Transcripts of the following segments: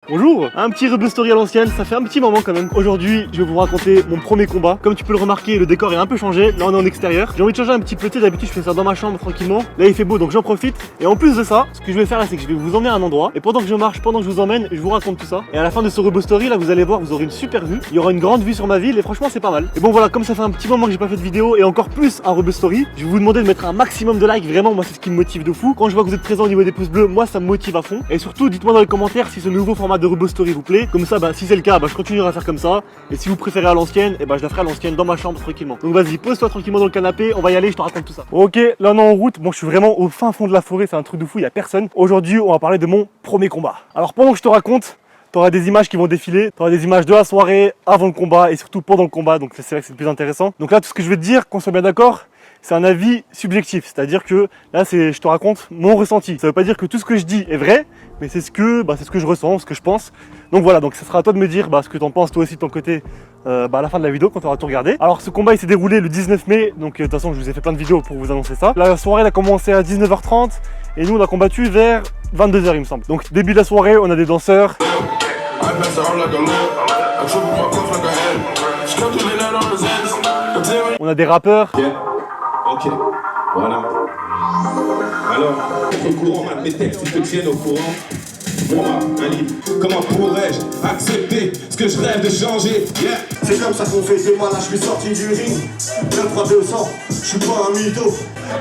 Bonjour, un petit Rebeu Story à l'ancienne, ça fait un petit moment quand même. Aujourd'hui, je vais vous raconter mon premier combat. Comme tu peux le remarquer, le décor est un peu changé. Là, on est en extérieur. J'ai envie de changer un petit peu. D'habitude, je fais ça dans ma chambre tranquillement. Là, il fait beau, donc j'en profite. Et en plus de ça, ce que je vais faire là, c'est que je vais vous emmener à un endroit. Et pendant que je marche, pendant que je vous emmène, je vous raconte tout ça. Et à la fin de ce Rebeu Story, là, vous allez voir, vous aurez une super vue. Il y aura une grande vue sur ma ville et franchement, c'est pas mal. Et bon, voilà, comme ça fait un petit moment que j'ai pas fait de vidéo et encore plus un Rebeu Story, je vais vous demander de mettre un maximum de likes. Vraiment, moi, c'est ce qui me motive de fou. Quand je vois que vous êtes présents au niveau des pouces bleus, moi, ça me motive à fond. Et surtout, dites-moi dans les commentaires si ce nouveau format de Rebeu Story vous plaît. Comme ça, si c'est le cas, je continuerai à faire comme ça. Et si vous préférez à l'ancienne, je la ferai à l'ancienne dans ma chambre tranquillement. Donc vas-y, pose-toi tranquillement dans le canapé, on va y aller, je te raconte tout ça. Ok, là on est en route. Bon, je suis vraiment au fin fond de la forêt, c'est un truc de fou, il y a personne. Aujourd'hui, on va parler de mon premier combat. Alors pendant que je te raconte, t'auras des images qui vont défiler, t'auras des images de la soirée, avant le combat et surtout pendant le combat. Donc c'est vrai que c'est le plus intéressant. Donc là, tout ce que je vais te dire, qu'on soit bien d'accord, c'est un avis subjectif, c'est-à-dire que là, je te raconte mon ressenti. Ça veut pas dire que tout ce que je dis est vrai, mais c'est ce que je ressens, ce que je pense. Donc voilà, donc ça sera à toi de me dire ce que tu en penses toi aussi de ton côté à la fin de la vidéo quand tu auras tout regardé. Alors ce combat il s'est déroulé le 19 mai, donc de toute façon je vous ai fait plein de vidéos pour vous annoncer ça. La soirée elle a commencé à 19h30 et nous on a combattu vers 22h il me semble. Donc début de la soirée, on a des danseurs. On a des rappeurs. Ok, voilà. Alors, au courant, mes textes, ils te tiennent au courant. Moi, un livre. Comment pourrais-je accepter ce que je rêve de changer? Yeah. C'est comme ça qu'on fait, c'est moi là, je suis sorti du ring. 9-3-200, je suis pas un mytho.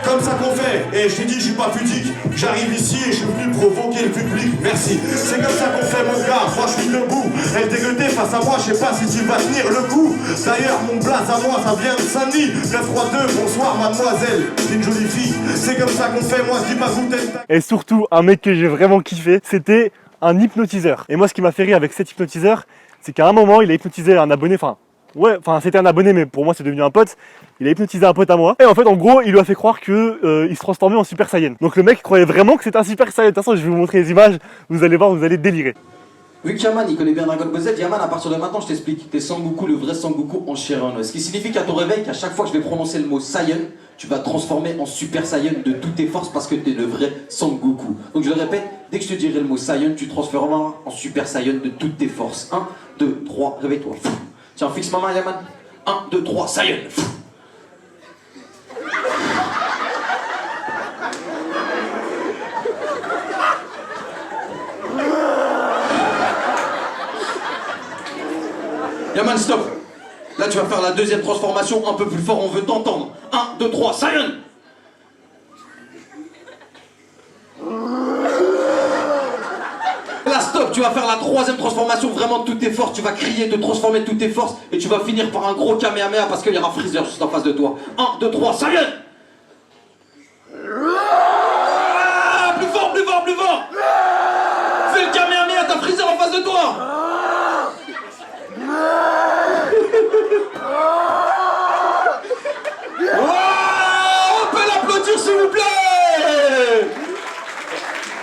Comme ça qu'on fait, et je t'ai dit, je suis pas pudique. J'arrive ici et je suis venu provoquer le public. Merci. C'est comme ça qu'on fait, mon gars. Moi, je suis debout. Elle dégoûtée face à moi, je sais pas si tu vas tenir le coup. D'ailleurs, mon blaze à moi, ça vient de Saint-Denis. 9-3-2, bonsoir, mademoiselle. C'est une jolie fille. C'est comme ça qu'on fait, moi, je dis pas goûter. Et surtout, un mec que j'ai vraiment kiffé, c'était un hypnotiseur. Et moi, ce qui m'a fait rire avec cet hypnotiseur, c'est qu'à un moment, il a hypnotisé un abonné, c'était un abonné, mais pour moi, c'est devenu un pote. Il a hypnotisé un pote à moi. Et en fait, en gros, il lui a fait croire que il se transformait en Super Saiyan. Donc le mec croyait vraiment que c'était un Super Saiyan. De toute façon, je vais vous montrer les images. Vous allez voir, vous allez délirer. Vu que Yaman il connaît bien Dragon Ball Z, Yaman à partir de maintenant je t'explique, t'es Sangoku, le vrai Sangoku en Shiran. Ce qui signifie qu'à ton réveil, qu'à chaque fois que je vais prononcer le mot Saiyan, tu vas te transformer en Super Saiyan de toutes tes forces parce que t'es le vrai Sangoku. Donc je le répète, dès que je te dirai le mot Saiyan, tu te transformeras en Super Saiyan de toutes tes forces. 1, 2, 3, réveille-toi. Tiens, fixe ma main Yaman. 1, 2, 3, Saiyan. Yaman, stop. Là, tu vas faire la deuxième transformation un peu plus fort, on veut t'entendre. 1, 2, 3, Saiyan. Là, stop. Tu vas faire la troisième transformation vraiment de toutes tes forces. Tu vas crier, te transformer de toutes tes forces. Et tu vas finir par un gros Kamehameha parce qu'il y aura Freezer juste en face de toi. 1, 2, 3, Saiyan. Plus fort, plus fort, plus fort. Fais le Kamehameha, t'as Freezer en face de toi. On peut l'applaudir s'il vous plaît.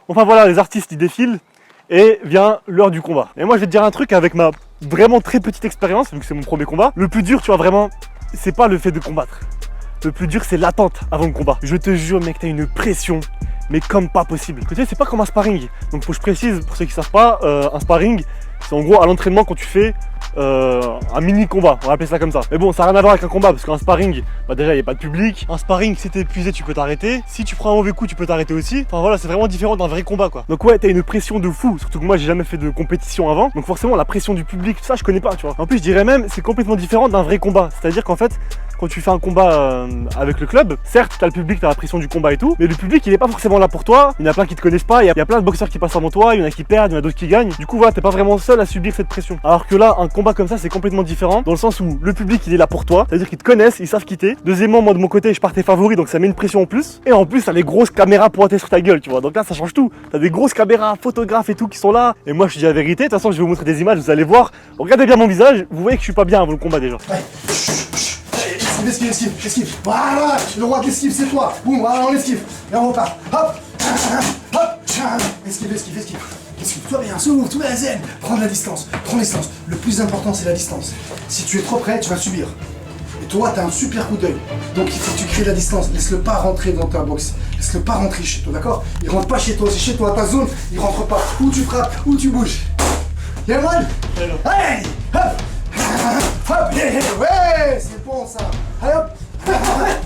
Enfin voilà, les artistes ils défilent et vient l'heure du combat. Et moi je vais te dire un truc avec ma vraiment très petite expérience, vu que c'est mon premier combat. Le plus dur, tu vois vraiment, c'est pas le fait de combattre. Le plus dur c'est l'attente avant le combat. Je te jure mec, t'as une pression, mais comme pas possible. Tu sais, c'est pas comme un sparring. Donc faut que je précise, pour ceux qui savent pas, un sparring, c'est en gros à l'entraînement quand tu fais un mini combat, on va appeler ça comme ça. Mais bon, ça n'a rien à voir avec un combat parce qu'un sparring, déjà il n'y a pas de public. Un sparring, si t'es épuisé, tu peux t'arrêter. Si tu prends un mauvais coup, tu peux t'arrêter aussi. Enfin voilà, c'est vraiment différent d'un vrai combat quoi. Donc ouais, t'as une pression de fou. Surtout que moi, j'ai jamais fait de compétition avant. Donc forcément, la pression du public, tout ça, je connais pas, tu vois. En plus, je dirais même, c'est complètement différent d'un vrai combat. C'est-à-dire qu'en fait, quand tu fais un combat avec le club, certes, t'as le public, t'as la pression du combat et tout, mais le public, il est pas forcément là pour toi. Il y en a plein qui te connaissent pas. Il y a plein de boxeurs qui passent avant toi. Il y en a qui perdent, il y en a d'autres qui gagnent. Du coup, voilà, t'es pas vraiment seul à subir cette pression. Alors que là, un combat comme ça, c'est complètement différent dans le sens où le public il est là pour toi, c'est-à-dire qu'ils te connaissent, ils savent qui t'es. Deuxièmement, moi de mon côté, je partais favori, donc ça met une pression en plus. Et en plus, t'as les grosses caméras pointées sur ta gueule, tu vois. Donc là, ça change tout. T'as des grosses caméras, photographes et tout qui sont là. Et moi, je te dis la vérité. De toute façon, je vais vous montrer des images, vous allez voir. Regardez bien mon visage, vous voyez que je suis pas bien avant le combat déjà. Ouais. Esquive. Voilà, le roi de l'esquive, c'est toi. Boum, voilà, on esquive. Et on repart. Hop, hop, esquive. Esquive-toi bien, souffle, tout la zen. Prends de la distance, prends la distance. Le plus important, c'est la distance. Si tu es trop près, tu vas subir. Et toi, t'as un super coup d'œil. Donc il faut que tu crées de la distance. Laisse-le pas rentrer dans ta boxe. Laisse-le pas rentrer chez toi, d'accord? Il rentre pas chez toi, c'est chez toi, ta zone. Il rentre pas. Ou tu frappes, ou tu bouges. Yeah man. Hey, hop, hop, hey, hey, ouais, c'est bon ça. Allez hop,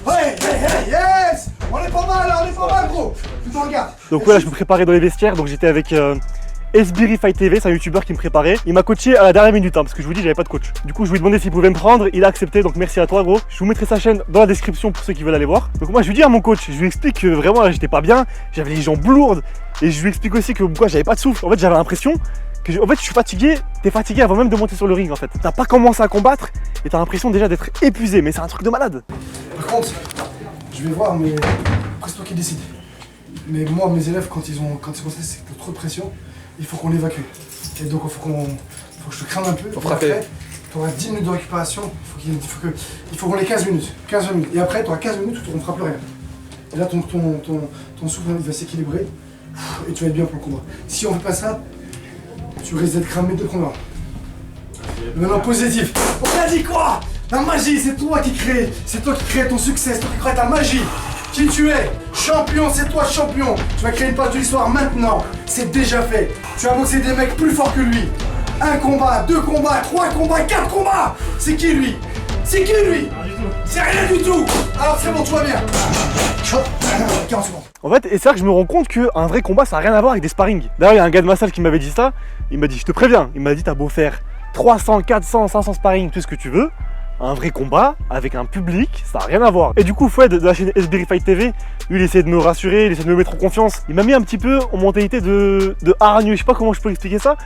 ouais, hey, hey, yes. On est pas mal gros. Tu t'en regardes. Donc voilà, je me préparais dans les vestiaires, donc j'étais avec Esbiri Fight TV, c'est un youtubeur qui me préparait. Il m'a coaché à la dernière minute, parce que je vous dis, j'avais pas de coach. Du coup, je lui ai demandé s'il pouvait me prendre, il a accepté, donc merci à toi, gros. Je vous mettrai sa chaîne dans la description pour ceux qui veulent aller voir. Donc moi, je lui dis à mon coach, je lui explique que vraiment là, j'étais pas bien, j'avais les jambes lourdes, et je lui explique aussi que moi, j'avais pas de souffle. En fait, j'avais l'impression que, en fait, je suis fatigué. T'es fatigué avant même de monter sur le ring, en fait. T'as pas commencé à combattre, et t'as l'impression déjà d'être épuisé, mais c'est un truc de malade. Par contre, je vais voir, mais après c'est toi qui décides. Mais moi, mes élèves, quand ils sont stressés, c'est que trop de pression, il faut qu'on l'évacue. Et donc il faut que je te crame un peu. Faut frapper. Tu auras 10 minutes de récupération, il faut qu'on ait 15 minutes. Et après, tu auras 15 minutes où on ne fera plus rien. Et là, ton souffle il va s'équilibrer et tu vas être bien pour le combat. Si on ne fait pas ça, tu risques d'être cramé de combat. Maintenant, positif. On a dit quoi? La magie, c'est toi qui crée. C'est toi qui crée ton succès, c'est toi qui crée ta magie. Qui tu es? Champion, c'est toi champion. Tu vas créer une page de l'histoire maintenant. C'est déjà fait. Tu vas boxer des mecs plus forts que lui. 1 combat, 2 combats, 3 combats, 4 combats. C'est qui lui? C'est qui lui? C'est rien du tout. Alors c'est bon, tout va bien. 40 secondes. En fait, et c'est là que je me rends compte qu'un vrai combat, ça n'a rien à voir avec des sparring. D'ailleurs, il y a un gars de ma salle qui m'avait dit ça. Il m'a dit, je te préviens, il m'a dit, t'as beau faire 300, 400, 500 sparring, tout ce que tu veux. Un vrai combat avec un public, ça n'a rien à voir. Et du coup, Fouad de la chaîne Esbiri Fight TV, lui, il essaie de me rassurer, il essaie de me mettre en confiance. Il m'a mis un petit peu en mentalité de hargneux, je sais pas comment je peux expliquer ça.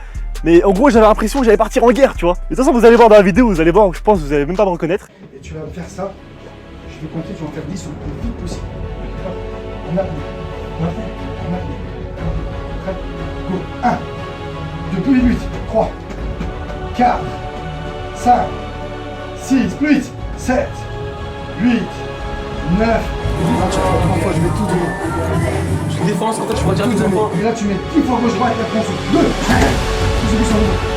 Mais en gros, j'avais l'impression que j'allais partir en guerre, tu vois. Et de toute façon, vous allez voir dans la vidéo, vous allez voir, je pense que vous allez même pas me reconnaître. Et tu vas me faire ça. Je vais compter, tu vas en faire 10 le plus vite possible. On a prêt. Go. 1, 2, plus vite. 3, 4, 5, 6, plus vite. 7, 8, 9. Je mets tout donner. Je défense, en fait, je retire tout tout donner. Et là, tu mets 10 fois gauche droite et après on saute. 2,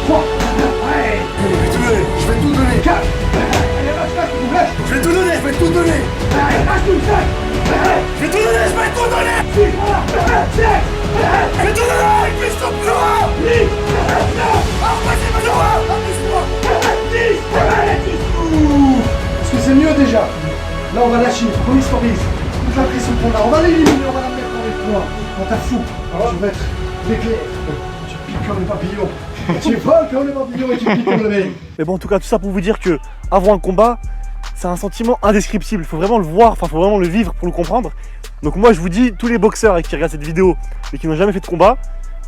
3, ouais. Je vais tout donner. 4. Je vais tout donner, je vais tout donner. Je vais tout donner, je vais tout donner. 6, 7, je vais tout donner avec mes champions. 8, 9, parce que c'est mieux déjà. Là on va lâcher, faut qu'on historise. Toute la pression qu'on a, on va l'éliminer, on va la mettre dans les points. On t'a fou. Tu vas mettre l'éclair. Tu piques comme les papillons. Tu voles comme les papillons et tu piques comme le mec. Mais bon, en tout cas, tout ça pour vous dire que avant un combat, c'est un sentiment indescriptible. Il faut vraiment le voir, enfin, il faut vraiment le vivre pour le comprendre. Donc moi, je vous dis, tous les boxeurs qui regardent cette vidéo et qui n'ont jamais fait de combat,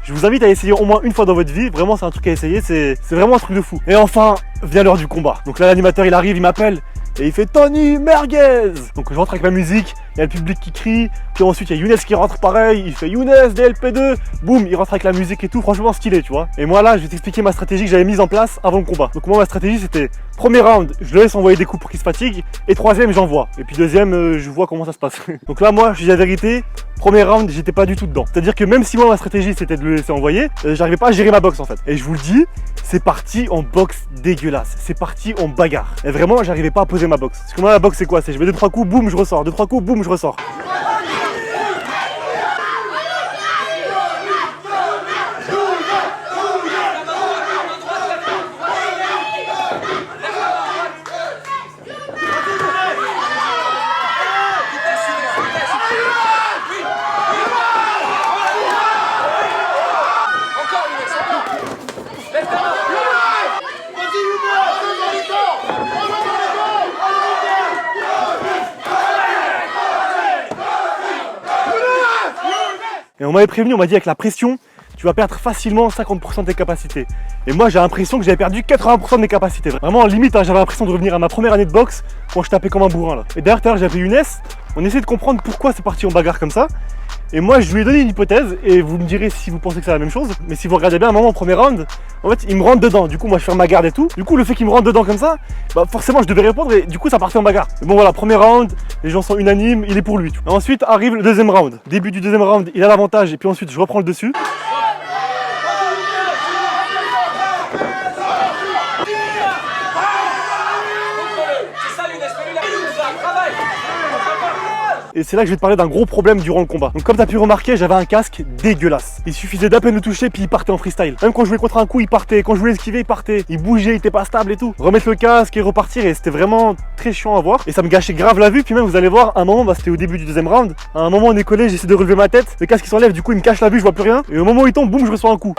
je vous invite à essayer au moins une fois dans votre vie. Vraiment, c'est un truc à essayer, c'est vraiment un truc de fou. Et enfin, vient l'heure du combat. Donc là, l'animateur, il arrive, il m'appelle et il fait Tony Merguez. Donc je rentre avec ma musique, il y a le public qui crie, puis ensuite il y a Younes qui rentre pareil, il fait Younes DLP2, boum, il rentre avec la musique et tout, franchement stylé, tu vois. Et moi là, je vais t'expliquer ma stratégie que j'avais mise en place avant le combat. Donc moi, ma stratégie, c'était premier round, je le laisse envoyer des coups pour qu'il se fatigue, et troisième, j'envoie. Et puis deuxième, je vois comment ça se passe. Donc là, moi, je dis la vérité, premier round, j'étais pas du tout dedans. C'est-à-dire que même si moi, ma stratégie, c'était de le laisser envoyer, j'arrivais pas à gérer ma boxe en fait. Et je vous le dis, c'est parti en boxe dégueulasse, c'est parti en bagarre. Et vraiment, j'arrivais pas à poser ma boxe. Parce que moi, la boxe, c'est quoi? C'est je mets 2-3 coups, boum, je ressors, 2-3 coups, boum, je ressors. Et on m'avait prévenu, on m'a dit avec la pression, tu vas perdre facilement 50% de tes capacités. Et moi j'ai l'impression que j'avais perdu 80% de mes capacités. Vraiment limite, hein, j'avais l'impression de revenir à ma première année de boxe quand je tapais comme un bourrin là. Et d'ailleurs tout à l'heure j'ai appelé Younes, on essaie de comprendre pourquoi c'est parti en bagarre comme ça. Et moi je lui ai donné une hypothèse et vous me direz si vous pensez que c'est la même chose. Mais si vous regardez bien, à un moment au premier round, en fait il me rentre dedans. Du coup moi je ferme ma garde et tout. Du coup le fait qu'il me rentre dedans comme ça, bah forcément je devais répondre et du coup ça partait en bagarre. Mais bon voilà, premier round, les gens sont unanimes, il est pour lui. Et ensuite arrive le deuxième round. Début du deuxième round, il a l'avantage et puis ensuite je reprends le dessus. et c'est là que je vais te parler d'un gros problème durant le combat. Donc comme t'as pu remarquer, j'avais un casque dégueulasse. Il suffisait d'à peine le toucher puis il partait en freestyle. Même quand je jouais contre un coup, il partait. Quand je voulais esquiver, il partait. Il bougeait, il était pas stable et tout. Remettre le casque et repartir, et c'était vraiment très chiant à voir. Et ça me gâchait grave la vue. Puis même vous allez voir, à un moment, c'était au début du deuxième round. À un moment on est collé, j'essaie de relever ma tête. Le casque il s'enlève, du coup il me cache la vue, je vois plus rien. Et au moment où il tombe, boum, je reçois un coup.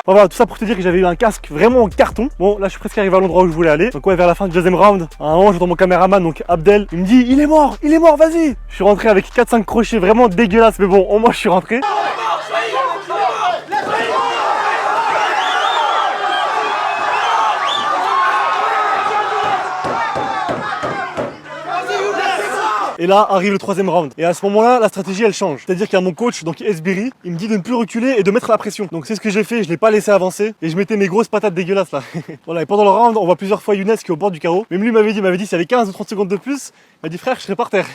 Bon, voilà, tout ça pour te dire que j'avais eu un casque vraiment en carton. Bon, là je suis presque arrivé à l'endroit où je voulais aller. Donc ouais, vers la fin du deuxième round, à un moment j'entends mon caméraman, donc Abdel, il me dit il est mort, vas-y. Je suis rentré avec 4-5 crochets vraiment dégueulasses, mais bon, au moins je suis rentré. Et là arrive le troisième round. Et à ce moment-là, la stratégie elle change. C'est-à-dire qu'il y a mon coach, donc Esbiri, il me dit de ne plus reculer et de mettre la pression. Donc c'est ce que j'ai fait, je l'ai pas laissé avancer et je mettais mes grosses patates dégueulasses là. Voilà, et pendant le round, on voit plusieurs fois Younes qui est au bord du carreau. Même lui m'avait dit s'il y avait 15 ou 30 secondes de plus, il m'a dit frère, je serais par terre.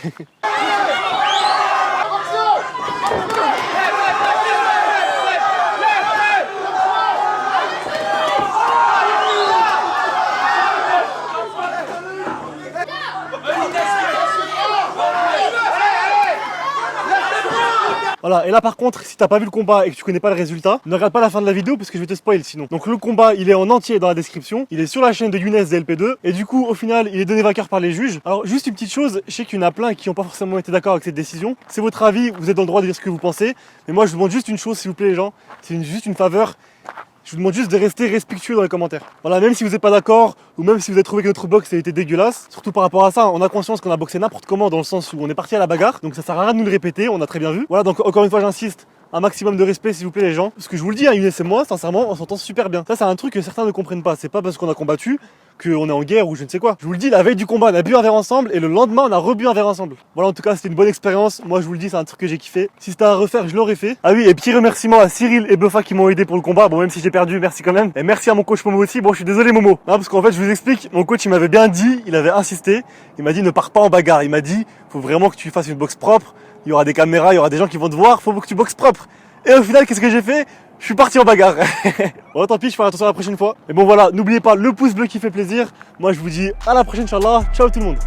Voilà, et là par contre, si t'as pas vu le combat et que tu connais pas le résultat, ne regarde pas la fin de la vidéo parce que je vais te spoil sinon. Donc le combat, il est en entier dans la description, il est sur la chaîne de Younes DLP2, et du coup, au final, il est donné vainqueur par les juges. Alors juste une petite chose, je sais qu'il y en a plein qui n'ont pas forcément été d'accord avec cette décision. C'est votre avis, vous êtes dans le droit de dire ce que vous pensez, mais moi je vous demande juste une chose s'il vous plaît les gens, c'est juste une faveur. Je vous demande juste de rester respectueux dans les commentaires. Voilà, même si vous n'êtes pas d'accord, ou même si vous avez trouvé que notre boxe a été dégueulasse, surtout par rapport à ça, on a conscience qu'on a boxé n'importe comment dans le sens où on est parti à la bagarre, donc ça sert à rien de nous le répéter, on a très bien vu. Voilà, donc encore une fois j'insiste, un maximum de respect s'il vous plaît les gens. Parce que je vous le dis, Younes et moi, sincèrement, on s'entend super bien. Ça c'est un truc que certains ne comprennent pas, c'est pas parce qu'on a combattu qu'on est en guerre ou je ne sais quoi. Je vous le dis, la veille du combat, on a bu un verre ensemble et le lendemain, on a rebu un verre ensemble. Voilà, en tout cas, c'était une bonne expérience. Moi, je vous le dis, c'est un truc que j'ai kiffé. Si c'était à refaire, je l'aurais fait. Ah oui, et petit remerciement à Cyril et Buffa qui m'ont aidé pour le combat. Bon, même si j'ai perdu, merci quand même. Et merci à mon coach Momo aussi. Bon, je suis désolé, Momo. Non, parce qu'en fait, je vous explique, mon coach, il m'avait bien dit, il avait insisté. Il m'a dit, ne pars pas en bagarre. Il m'a dit, faut vraiment que tu fasses une boxe propre. Il y aura des caméras, il y aura des gens qui vont te voir. Faut que tu boxes propre. Et au final, qu'est-ce que j'ai fait? Je suis parti en bagarre. Bon, tant pis, je ferai attention la prochaine fois. Et bon, voilà, n'oubliez pas le pouce bleu qui fait plaisir. Moi, je vous dis à la prochaine, Inch'Allah. Ciao tout le monde.